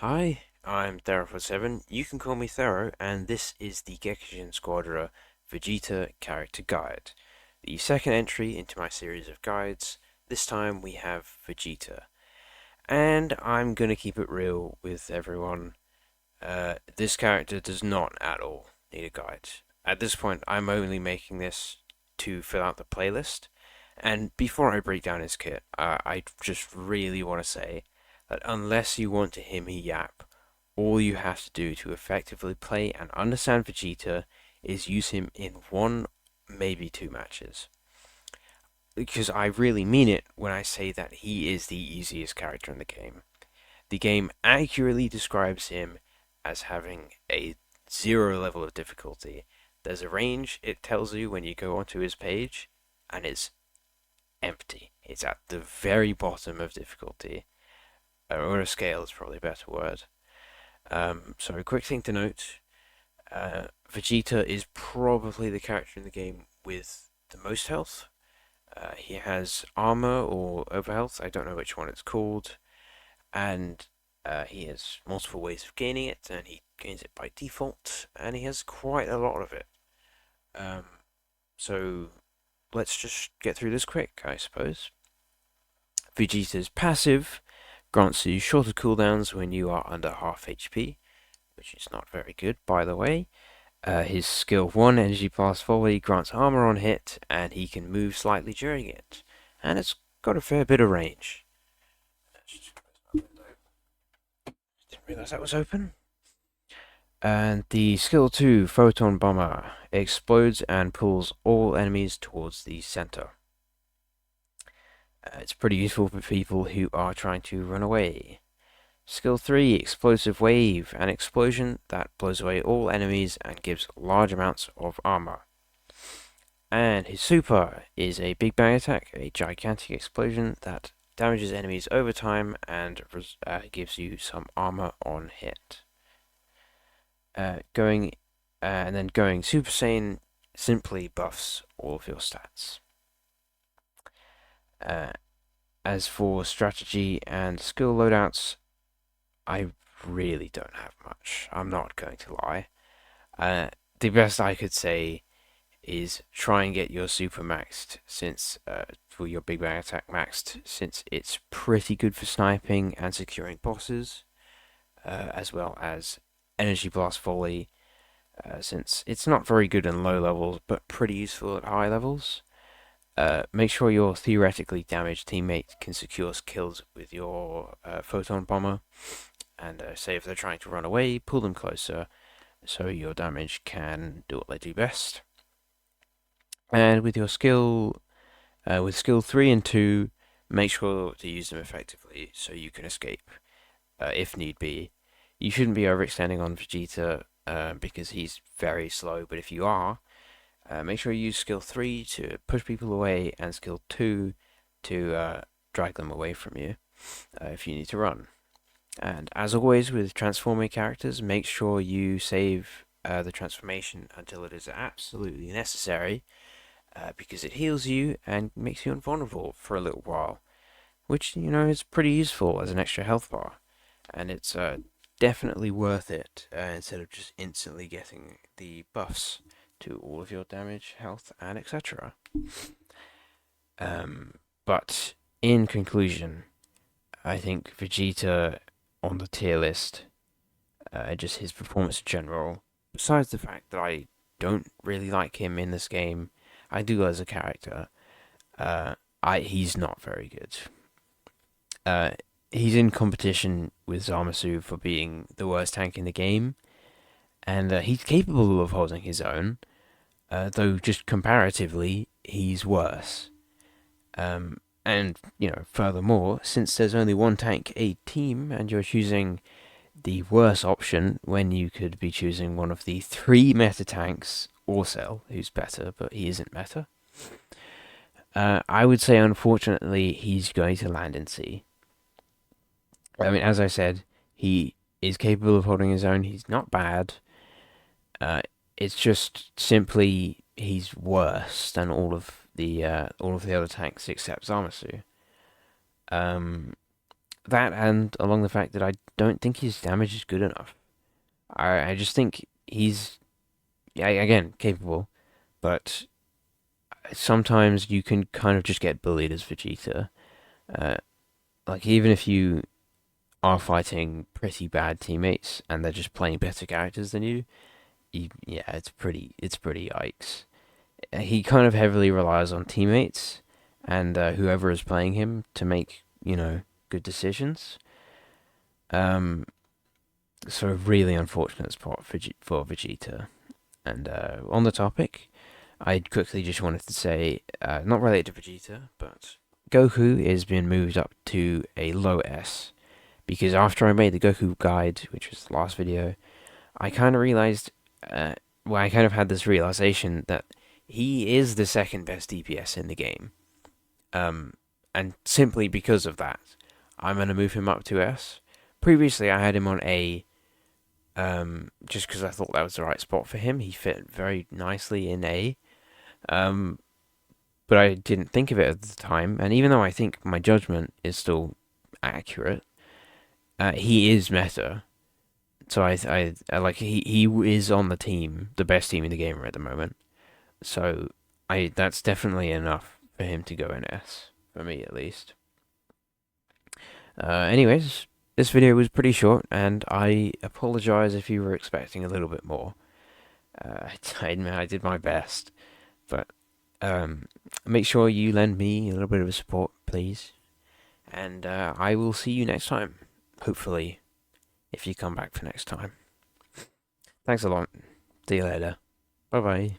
Hi, I'm Thero47. You can call me Thero, and this is the Gekishin Squadra Vegeta Character Guide, the second entry into my series of guides. This time we have Vegeta, and I'm gonna keep it real with everyone. This character does not at all need a guide. At this point, I'm only making this to fill out the playlist. And before I break down his kit, I just really want to say that unless you want to hear me yap, all you have to do to effectively play and understand Vegeta is use him in one, maybe two matches. Because I really mean it when I say that he is the easiest character in the game. The game accurately describes him as having a zero level of difficulty. There's a range it tells you when you go onto his page, and it's empty. It's at the very bottom of difficulty, or a scale is probably a better word. So a quick thing to note, Vegeta is probably the character in the game with the most health. He has armor or overhealth, I don't know which one it's called, and he has multiple ways of gaining it, and he gains it by default, and he has quite a lot of it. Um, so let's just get through this quick, I suppose. Vegeta's passive grants you shorter cooldowns when you are under half HP, which is not very good, by the way. His skill 1, Energy Blast Volley, grants armor on hit, and he can move slightly during it. And it's got a fair bit of range. Didn't realise that was open. And the skill 2, Photon Bomber, explodes and pulls all enemies towards the center. It's pretty useful for people who are trying to run away. Skill 3, Explosive Wave, an explosion that blows away all enemies and gives large amounts of armor. And his super is a Big Bang Attack, a gigantic explosion that damages enemies over time and gives you some armor on hit. Going Super Saiyan simply buffs all of your stats. As for strategy and skill loadouts, I really don't have much. I'm not going to lie. The best I could say is try and get your super maxed since for your Big Bang Attack maxed, since it's pretty good for sniping and securing bosses, as well as Energy Blast Volley, since it's not very good in low levels but pretty useful at high levels. Make sure your theoretically damaged teammate can secure kills with your Photon Bomber, and say if they're trying to run away, pull them closer so your damage can do what they do best. And with your skill, with skill 3 and 2, make sure to use them effectively so you can escape if need be. You shouldn't be overextending on Vegeta because he's very slow, but if you are, make sure you use skill 3 to push people away and skill 2 to drag them away from you if you need to run. And as always with transforming characters, make sure you save the transformation until it is absolutely necessary, because it heals you and makes you invulnerable for a little while, which, is pretty useful as an extra health bar. And it's definitely worth it instead of just instantly getting the buffs to all of your damage, health, and etc. But in conclusion, I think Vegeta on the tier list, just his performance in general, besides the fact that I don't really like him in this game, I do as a character, he's not very good. He's in competition with Zamasu for being the worst tank in the game, and he's capable of holding his own, though just comparatively, he's worse. And, furthermore, since there's only one tank a team, and you're choosing the worse option when you could be choosing one of the three meta tanks, or Cell, who's better, but he isn't meta, I would say, unfortunately, he's going to land in C. I mean, as I said, he is capable of holding his own. He's not bad. It's just simply he's worse than all of the other tanks except Zamasu. that and along the fact that I don't think his damage is good enough. I just think he's, yeah, again, capable, but sometimes you can kind of just get bullied as Vegeta. Uh, like, even if you are fighting pretty bad teammates and they're just playing better characters than yeah, it's pretty yikes. He kind of heavily relies on teammates and whoever is playing him to make, good decisions. Um, so a really unfortunate spot for Vegeta. And on the topic, I quickly just wanted to say, not related to Vegeta, but Goku is being moved up to a low S because after I made the Goku guide, which was the last video, I kind of realized, I kind of had this realization that he is the second best DPS in the game. Um, and simply because of that, I'm gonna move him up to S. Previously, I had him on A, just because I thought that was the right spot for him. He fit very nicely in A. Um, but I didn't think of it at the time. And even though I think my judgment is still accurate, he is meta. So I like he is on the team, the best team in the game at the moment. So that's definitely enough for him to go in S for me at least. Anyways, this video was pretty short, and I apologize if you were expecting a little bit more. I did my best, but make sure you lend me a little bit of support, please. And I will see you next time. Hopefully, if you come back for next time. Thanks a lot. See you later. Bye bye.